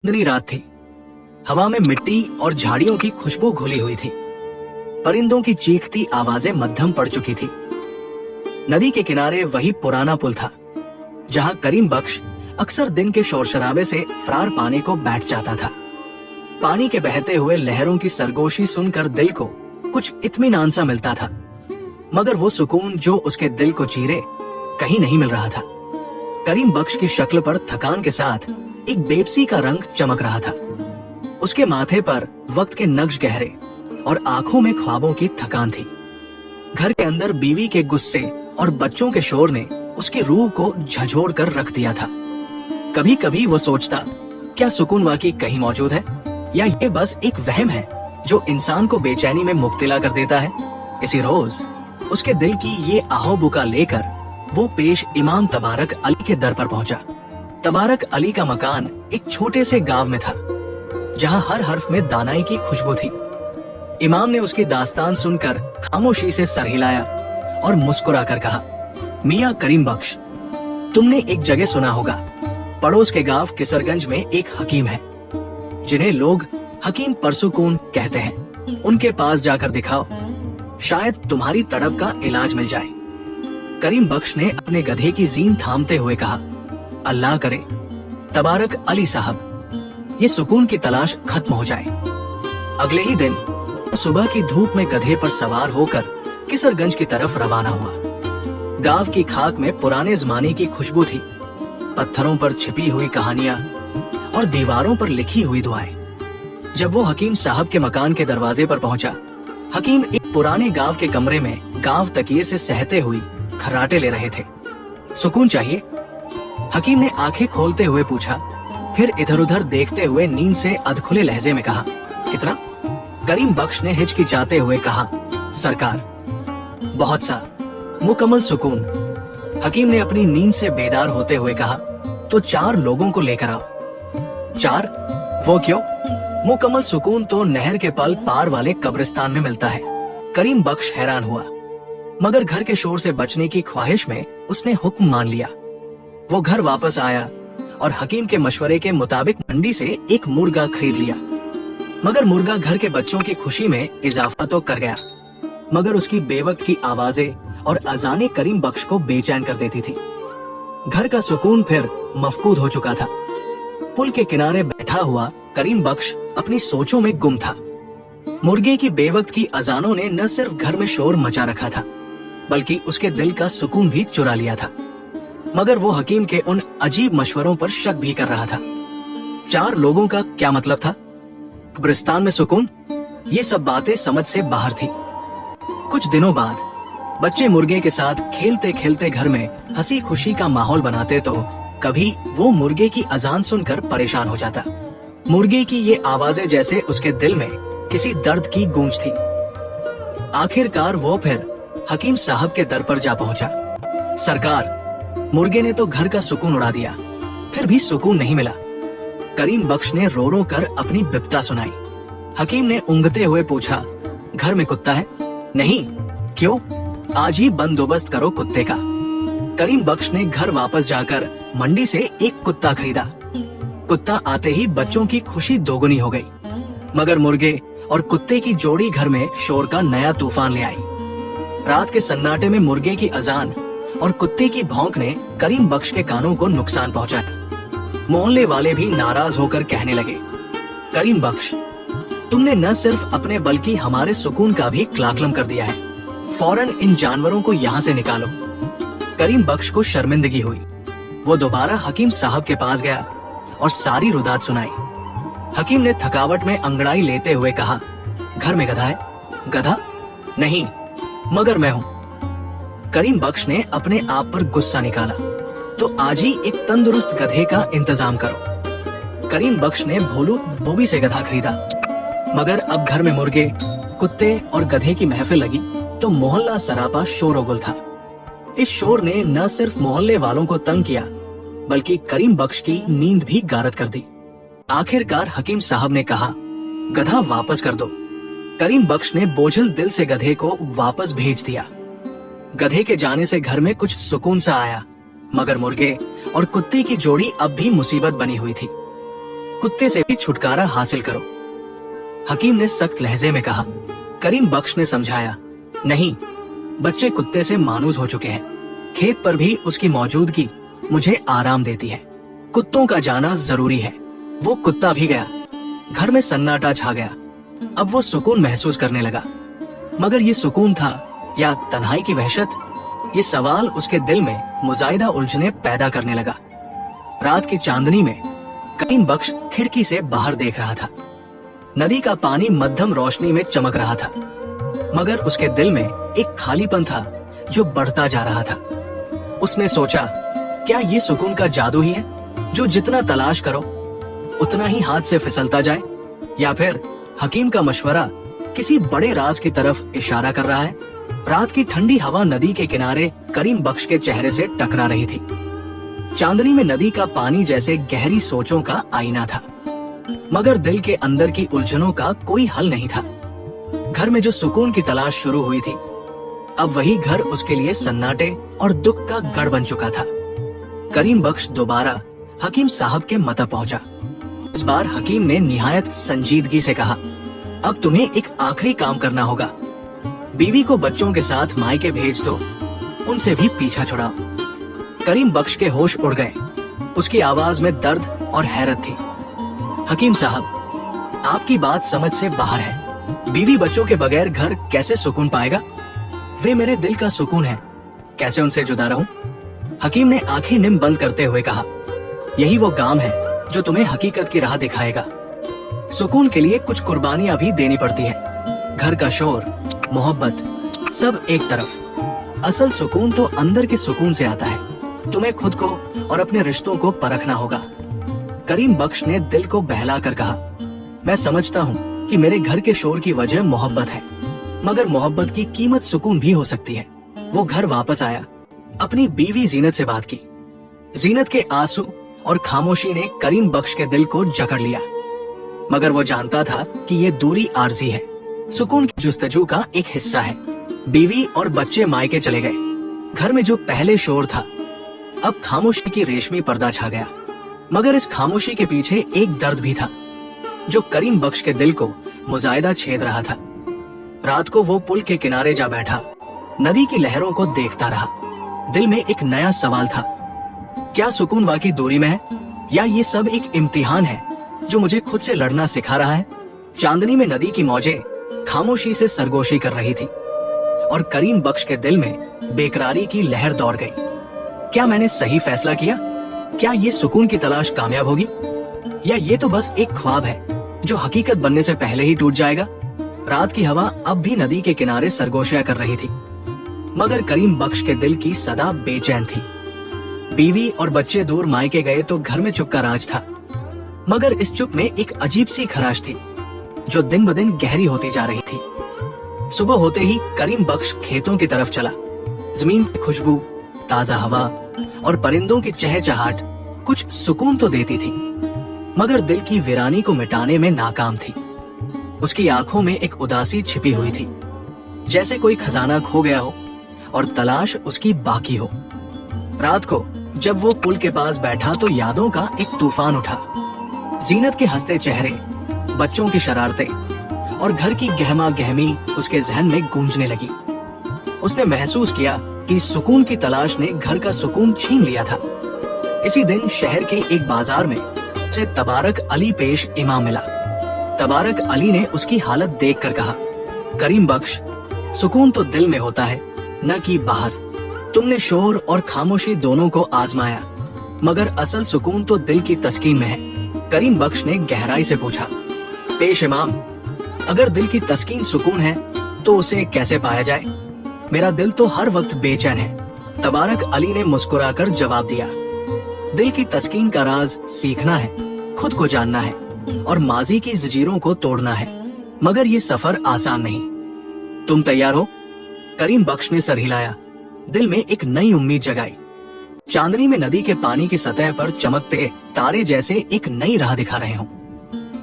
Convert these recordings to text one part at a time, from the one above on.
चांदनी रात थी। हवा में मिट्टी और झाड़ियों की खुशबू घुली हुई थी। परिंदों की चीखती आवाजें मध्यम पड़ चुकी थी। नदी के किनारे वही पुराना पुल था जहां करीम बख्श अक्सर दिन के शोर शराबे से फरार पाने को बैठ जाता था। पानी के बहते हुए लहरों की सरगोशी सुनकर दिल को कुछ इत्मीनान सा मिलता था, मगर वो सुकून जो उसके दिल को चीरे कहीं नहीं मिल रहा था। करीम बख्श की शक्ल पर थकान के साथ एक बेबसी का रंग चमक रहा था। उसके माथे पर वक्त के नक्श गहरे और आंखों में ख्वाबों की थकान थी। घर के अंदर बीवी के गुस्से और बच्चों के शोर ने उसकी रूह को झंझोड़ कर रख दिया था। कभी कभी वो सोचता, क्या सुकून वाकई कहीं मौजूद है या ये बस एक वहम है जो इंसान को बेचैनी में मुब्तला कर देता है। इसी रोज उसके दिल की ये आहो बुका लेकर वो पेश इमाम तबारक अली के दर पर पहुंचा। तबारक अली का मकान एक छोटे से गांव में था जहां हर हर्फ में दानाई की खुशबू थी। इमाम ने उसकी दास्तान सुनकर खामोशी से सर हिलाया और मुस्कुरा कर कहा, मियां करीम बख्श, तुमने एक जगह सुना होगा, पड़ोस के गांव किसरगंज में एक हकीम है जिन्हें लोग हकीम परसुकून कहते हैं। उनके पास जाकर दिखाओ, शायद तुम्हारी तड़प का इलाज मिल जाए। करीम बख्श ने अपने गधे की जीन थामते हुए कहा, अल्लाह करे तबारक अली साहब, ये सुकून की तलाश खत्म हो जाए। अगले ही दिन सुबह की धूप में गधे पर सवार होकर किसरगंज की तरफ रवाना हुआ। गांव की खाक में पुराने जमाने की खुशबू थी, पत्थरों पर छिपी हुई कहानियां और दीवारों पर लिखी हुई दुआएं। जब वो हकीम साहब के मकान के दरवाजे पर पहुंचा, हकीम एक पुराने गांव के कमरे में गांव तकिए से सहते हुए खर्राटे ले रहे थे। सुकून चाहिए? हकीम ने आंखें खोलते हुए पूछा, फिर इधर उधर देखते हुए नींद से अधखुले लहजे में कहा, कितना? करीम बख्श ने हिचकिचाते हुए कहा, सरकार, बहुत सा, मुकम्मल सुकून। हकीम ने अपनी नींद से बेदार होते हुए कहा, तो 4 लोगों को लेकर आओ। 4? वो क्यों? मुकम्मल सुकून तो नहर के पल पार वाले कब्रिस्तान में मिलता है। करीम बख्श हैरान हुआ, मगर घर के शोर से बचने की ख्वाहिश में उसने हुक्म मान लिया। वो घर वापस आया और हकीम के मशवरे के मुताबिक मंडी से एक मुर्गा खरीद लिया। मगर मुर्गा घर के बच्चों की खुशी में इजाफा तो कर गया, मगर उसकी बेवक्त की आवाजें और अजानें करीम बख्श को बेचैन कर देती थी। घर का सुकून फिर मफकूद हो चुका था। पुल के किनारे बैठा हुआ करीम बख्श अपनी सोचों में गुम था। मुर्गे की बेवक्त की अजानों ने न सिर्फ घर में शोर मचा रखा था, बल्कि उसके दिल का सुकून भी चुरा लिया था। मगर वो हकीम के उन अजीब मशवरों पर शक भी कर रहा था। 4 लोगों का क्या मतलब था? कब्रिस्तान में सुकून? ये सब बातें समझ से बाहर थी। कुछ दिनों बाद बच्चे मुर्गे के साथ खेलते खेलते घर में हंसी खुशी का माहौल बनाते तो कभी वो मुर्गे की अजान सुनकर परेशान हो जाता। मुर्गे की ये आवाजें जैसे उसके दिल में किसी दर्द की गूंज थी। आखिरकार वो फिर हकीम साहब के दर पर जा पहुंचा। सरकार, मुर्गे ने तो घर का सुकून उड़ा दिया, फिर भी सुकून नहीं मिला। करीम बख्श ने रो रो कर अपनी बिपता सुनाई। हकीम ने ऊँघते हुए पूछा, घर में कुत्ता है? नहीं। क्यों? आज ही बंदोबस्त करो कुत्ते का। करीम बख्श ने घर वापस जाकर मंडी से एक कुत्ता खरीदा। कुत्ता आते ही बच्चों की खुशी दोगुनी हो गई, मगर मुर्गे और कुत्ते की जोड़ी घर में शोर का नया तूफान ले आई। रात के सन्नाटे में मुर्गे की अजान और कुत्ते की भौंक ने करीम बख्श के कानों को नुकसान पहुंचाया। मोहल्ले वाले भी नाराज होकर कहने लगे, करीम बख्श, तुमने न सिर्फ अपने बल्कि हमारे सुकून का भी क्लाकलम कर दिया है। फौरन इन जानवरों को यहाँ से निकालो। करीम बख्श को शर्मिंदगी हुई। वो दोबारा हकीम साहब के पास गया और सारी रुदात सुनाई। हकीम ने थकावट में अंगड़ाई लेते हुए कहा, घर में गधा है? गधा? नहीं, मगर मैं हूँ। करीम बख्श ने अपने आप पर गुस्सा निकाला, तो आज ही एक तंदुरुस्त गधे का इंतजाम करो। करीम बख्श ने भोलू धोबी से गधा खरीदा, मगर अब घर में मुर्गे, कुत्ते और गधे की महफिल लगी तो मोहल्ला सरापा शोरगुल था। इस शोर ने न सिर्फ मोहल्ले वालों को तंग किया, बल्कि करीम बख्श की नींद भी गारत कर दी। आखिरकार हकीम साहब ने कहा, गधा वापस कर दो। करीम बख्श ने बोझल दिल से गधे को वापस भेज दिया। गधे के जाने से घर में कुछ सुकून सा आया, मगर मुर्गे और कुत्ते की जोड़ी अब भी मुसीबत बनी हुई थी। कुत्ते से भी छुटकारा हासिल करो। हकीम ने सख्त लहजे में कहा। करीम बख्श ने समझाया, नहीं, बच्चे कुत्ते से मानूस हो चुके हैं। खेत पर भी उसकी मौजूदगी मुझे आराम देती है। कुत्तों का जाना जरूरी है। वो कुत्ता भी गया। घर में सन्नाटा छा गया। अब वो सुकून महसूस करने लगा। मगर ये सुकून था या तन्हाई की वहशत, ये सवाल उसके दिल में मुजाहिदा उलझने पैदा करने लगा। रात की चांदनी में करीम बख्श खिड़की से बाहर देख रहा था। नदी का पानी मध्यम रोशनी में चमक रहा था, मगर उसके दिल में एक खालीपन था जो बढ़ता जा रहा था। उसने सोचा, क्या ये सुकून का जादू ही है जो जितना तलाश करो उतना ही हाथ से फिसलता जाए, या फिर हकीम का मशवरा किसी बड़े राज की तरफ इशारा कर रहा है। रात की ठंडी हवा नदी के किनारे करीम बख्श के चेहरे से टकरा रही थी। चांदनी में नदी का पानी जैसे गहरी सोचों का आईना था, मगर दिल के अंदर की उलझनों का कोई हल नहीं था। घर में जो सुकून की तलाश शुरू हुई थी, अब वही घर उसके लिए सन्नाटे और दुख का गढ़ बन चुका था। करीम बख्श दोबारा हकीम साहब के मता पहुंचा। इस बार हकीम ने निहायत संजीदगी से कहा, अब तुम्हें एक आखिरी काम करना होगा। बीवी को बच्चों के साथ मायके भेज दो, उनसे भी पीछा छुड़ाओ। करीम बख्श के होश उड़ गए। उसकी आवाज में दर्द और हैरत थी। हकीम साहब, आपकी बात समझ से बाहर है। बीवी बच्चों के बगैर घर कैसे सुकून पाएगा? वे मेरे दिल का सुकून है, कैसे उनसे जुदा रहूं? हकीम ने आंखें निम बंद करते हुए कहा, यही वो काम है जो तुम्हें हकीकत की राह दिखाएगा। सुकून के लिए कुछ कुर्बानियां भी देनी पड़ती हैं। घर का शोर, मोहब्बत, सब एक तरफ। असल सुकून तो अंदर के सुकून से आता है। तुम्हें खुद को और अपने रिश्तों को परखना होगा। करीम बख्श ने दिल को बहला कर कहा, मैं समझता हूँ कि मेरे घर के शोर की वजह मोहब्बत है, मगर मोहब्बत की कीमत सुकून भी हो सकती है। वो घर वापस आया। अपनी बीवी जीनत से बात की। जीनत के आंसू और खामोशी ने करीम बख्श के दिल को जकड़ लिया, मगर वो जानता था कि ये दूरी आर्जी है, सुकून की जुस्तजू का एक हिस्सा है। बीवी और बच्चे मायके चले गए। घर में जो पहले शोर था, अब खामोशी की रेशमी पर्दा छा गया। मगर इस खामोशी के पीछे एक दर्द भी था जो करीम बख्श के दिल को मुजाहिदा छेद रहा था। रात को वो पुल के किनारे जा बैठा, नदी की लहरों को देखता रहा। दिल में एक नया सवाल था, क्या सुकून वाकई दूरी में है, या ये सब एक इम्तिहान है जो मुझे खुद से लड़ना सिखा रहा है? चांदनी में नदी की मौजें खामोशी से सरगोशी कर रही थी और करीम बख्श के दिल में बेकरारी की लहर दौड़ गई। क्या मैंने सही फैसला किया? क्या ये सुकून की तलाश कामयाब होगी, या ये तो बस एक ख्वाब है जो हकीकत बनने से पहले ही टूट जाएगा? रात की हवा अब भी नदी के किनारे सरगोशियां कर रही थी, मगर करीम बख्श के दिल की सदा बेचैन थी। बीवी और बच्चे दूर मायके गए तो घर में चुप का राज था, मगर इस चुप में एक अजीब सी खराश थी जो दिन ब दिन गहरी होती जा रही थी। सुबह होते ही करीम बख्श खेतों की तरफ चला। जमीन की खुशबू, ताजा हवा और परिंदों की चहचहाट कुछ सुकून तो देती थी, मगर दिल की वीरानी को मिटाने में नाकाम थी। उसकी आंखों में एक उदासी छिपी हुई थी, जैसे कोई खजाना खो गया हो और तलाश उसकी बाकी हो। रात को जब वो पुल के पास बैठा तो यादों का एक तूफान उठा। जीनत के हंसते चेहरे, बच्चों की शरारतें और घर की गहमा गहमी उसके जहन में गूंजने लगी। उसने महसूस किया कि सुकून की तलाश ने घर का सुकून छीन लिया था। इसी दिन शहर के एक बाजार में उसे तबारक अली पेश इमाम मिला। तबारक अली ने उसकी हालत देखकर कहा, करीम बख्श, सुकून तो दिल में होता है, न कि बाहर। तुमने शोर और खामोशी दोनों को आजमाया, मगर असल सुकून तो दिल की तस्कीन में है। करीम बख्श ने गहराई से पूछा, पेश इमाम, अगर दिल की तस्कीन सुकून है तो उसे कैसे पाया जाए? मेरा दिल तो हर वक्त बेचैन है। तबारक अली ने मुस्कुराकर जवाब दिया, दिल की तस्कीन का राज सीखना है, खुद को जानना है और माजी की जंजीरों को तोड़ना है, मगर ये सफर आसान नहीं। तुम तैयार हो? करीम बख्श ने सर हिलाया, दिल में एक नई उम्मीद जगाई। चांदनी में नदी के पानी की सतह पर चमकते तारे जैसे एक नई राह दिखा रहे हों,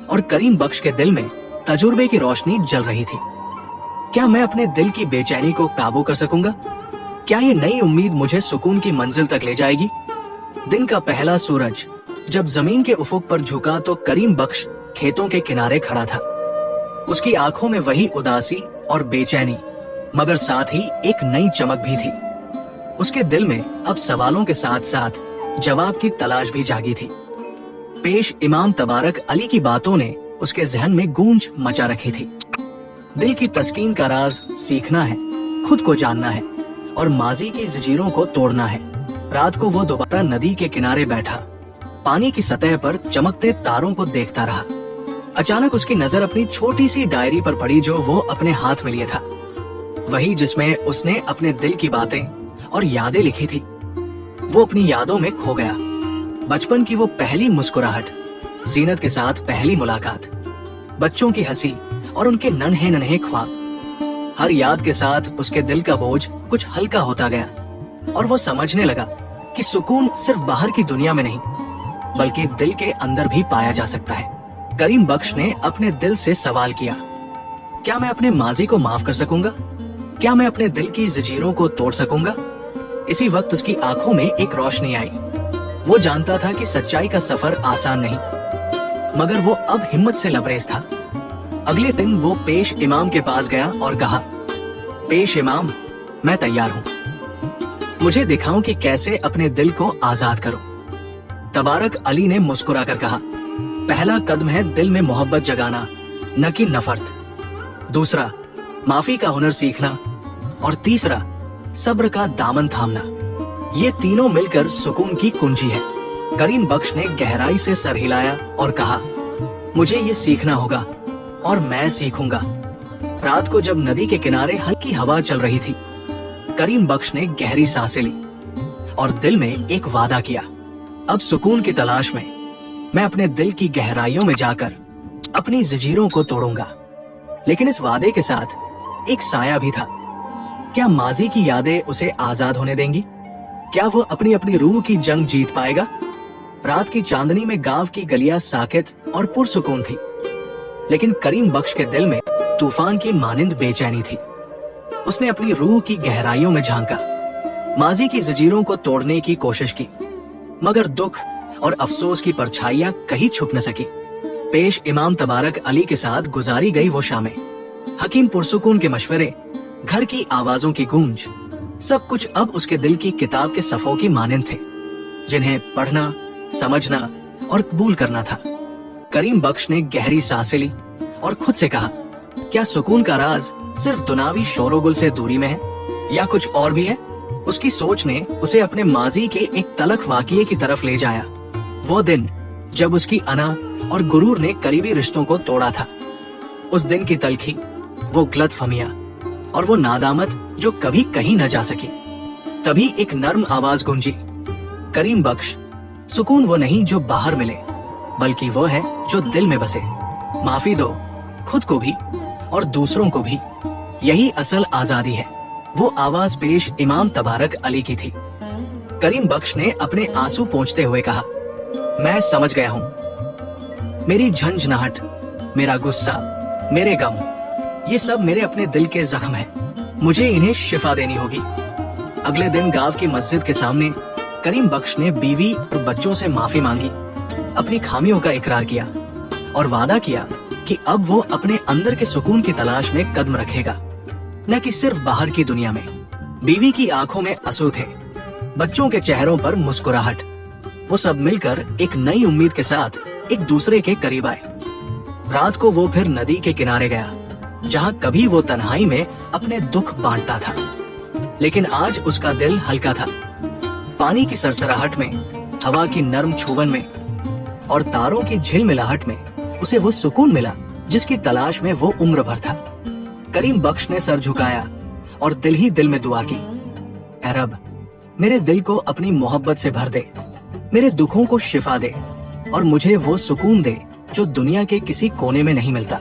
और करीम बख्श के दिल में तजुर्बे की रोशनी जल रही थी। क्या मैं अपने दिल की बेचैनी को काबू कर सकूंगा? क्या ये नई उम्मीद मुझे सुकून की मंजिल तक ले जाएगी? दिन का पहला सूरज जब जमीन के उफुक पर झुका तो करीम बख्श खेतों के किनारे खड़ा था। उसकी आंखों में वही उदासी और बेचैनी, मगर साथ ही एक नई चमक भी थी। उसके दिल में अब सवालों के साथ साथ जवाब की तलाश भी जागी थी। पेश इमाम तबारक अली की बातों ने उसके जहन में गूंज मचा रखी थी। दिल की तस्कीन का राज सीखना है, खुद को जानना है और माजी की जंजीरों को तोड़ना है। रात को वो दोबारा नदी के किनारे बैठा, पानी की सतह पर चमकते तारों को देखता रहा। अचानक उसकी नजर अपनी छोटी सी डायरी पर पड़ी जो वो अपने हाथ में लिया था, वही जिसमें उसने अपने दिल की बातें और यादें लिखी थी। वो अपनी यादों में खो गया। बचपन की वो पहली मुस्कुराहट, जीनत के साथ पहली मुलाकात, बच्चों की हंसी और उनके नन्हे नन्हे ख्वाब। हर याद के साथ उसके दिल का बोझ कुछ हल्का होता गया और वो समझने लगा कि सुकून सिर्फ बाहर की दुनिया में नहीं बल्कि दिल के अंदर भी पाया जा सकता है। करीम बख्श ने अपने दिल से सवाल किया, क्या मैं अपने माजी को माफ कर सकूंगा? क्या मैं अपने दिल की जंजीरों को तोड़ सकूंगा? इसी वक्त उसकी आंखों में एक रोशनी आई। वो जानता था कि सच्चाई का सफर आसान नहीं, मगर वो अब हिम्मत से लबरेज था। अगले दिन वो पेश इमाम के पास गया और कहा, पेश इमाम, मैं तैयार हूँ। मुझे दिखाऊं कि कैसे अपने दिल को आजाद करूं। तबारक अली ने मुस्कुराकर कहा, पहला कदम है दिल में मोहब्बत जगाना, न कि नफरत। दूसरा, माफी का हुनर सीखना और तीसरा, सब्र का दामन थामना। ये तीनों मिलकर सुकून की कुंजी है। करीम बख्श ने गहराई से सर हिलाया और कहा, मुझे ये सीखना होगा और मैं सीखूंगा। रात को जब नदी के किनारे हल्की हवा चल रही थी, करीम बख्श ने गहरी सांसें ली और दिल में एक वादा किया, अब सुकून की तलाश में मैं अपने दिल की गहराइयों में जाकर अपनी जंजीरों को तोड़ूंगा। लेकिन इस वादे के साथ एक साया भी था। क्या माजी की यादें उसे आजाद होने देंगी? क्या वो अपनी अपनी रूह की जंग जीत पाएगा? रात की चांदनी में गांव की गलियां साकित और पुरसुकून थी, लेकिन करीम बख्श के दिल में तूफान की मानिंद बेचैनी थी। उसने अपनी रूह की गहराइयों में झांका, माजी की जंजीरों को तोड़ने की कोशिश की, मगर दुख और अफसोस की परछाइयां कहीं छुप न सकी। पेश इमाम तबारक अली के साथ गुजारी गई वो शामें, हकीम पुरसुकून के मशवरे, घर की आवाजों की गूंज, सब कुछ अब उसके दिल की किताब के सफ़ों की मानिंद थे, जिन्हें पढ़ना, समझना और कबूल करना था। करीम बख्श ने गहरी सांसें ली और खुद से कहा, क्या सुकून का राज सिर्फ दुनावी शोरोगुल से दूरी में है या कुछ और भी है? उसकी सोच ने उसे अपने माजी के एक तलख वाक़िए की तरफ ले जाया। वो दिन जब उसकी अना और गुरूर ने करीबी रिश्तों को तोड़ा था। उस दिन की तलखी, वो गलतफहमियां और वो नादामत जो कभी कहीं न जा सकी। तभी एक नर्म आवाज गूंजी, करीम बख्श, सुकून वो नहीं जो बाहर मिले, बल्कि वो है जो दिल में बसे। माफी दो, खुद को भी और दूसरों को भी, यही असल आजादी है। वो आवाज पेश इमाम तबारक अली की थी। करीम बख्श ने अपने आंसू पोंछते हुए कहा, मैं समझ गया हूँ। मेरी झंझनाहट, मेरा गुस्सा, मेरे गम, ये सब मेरे अपने दिल के जख्म हैं। मुझे इन्हें शिफा देनी होगी। अगले दिन गांव की मस्जिद के सामने करीम बख्श ने बीवी और बच्चों से माफी मांगी, अपनी खामियों का इकरार किया और वादा किया कि अब वो अपने अंदर के सुकून की तलाश में कदम रखेगा, न कि सिर्फ बाहर की दुनिया में। बीवी की आंखों में आंसू थे, बच्चों के चेहरों पर मुस्कुराहट। वो सब मिलकर एक नई उम्मीद के साथ एक दूसरे के करीब आए। रात को वो फिर नदी के किनारे गया, जहाँ कभी वो तन्हाई में अपने दुख बांटता था, लेकिन आज उसका दिल हल्का था। पानी की सरसराहट में, हवा की नर्म छुवन में और तारों की झिलमिलाहट में उसे वो सुकून मिला जिसकी तलाश में वो उम्र भर था। करीम बख्श ने सर झुकाया और दिल ही दिल में दुआ की, ऐ रब, मेरे दिल को अपनी मोहब्बत से भर दे, मेरे दुखों को शिफा दे और मुझे वो सुकून दे जो दुनिया के किसी कोने में नहीं मिलता।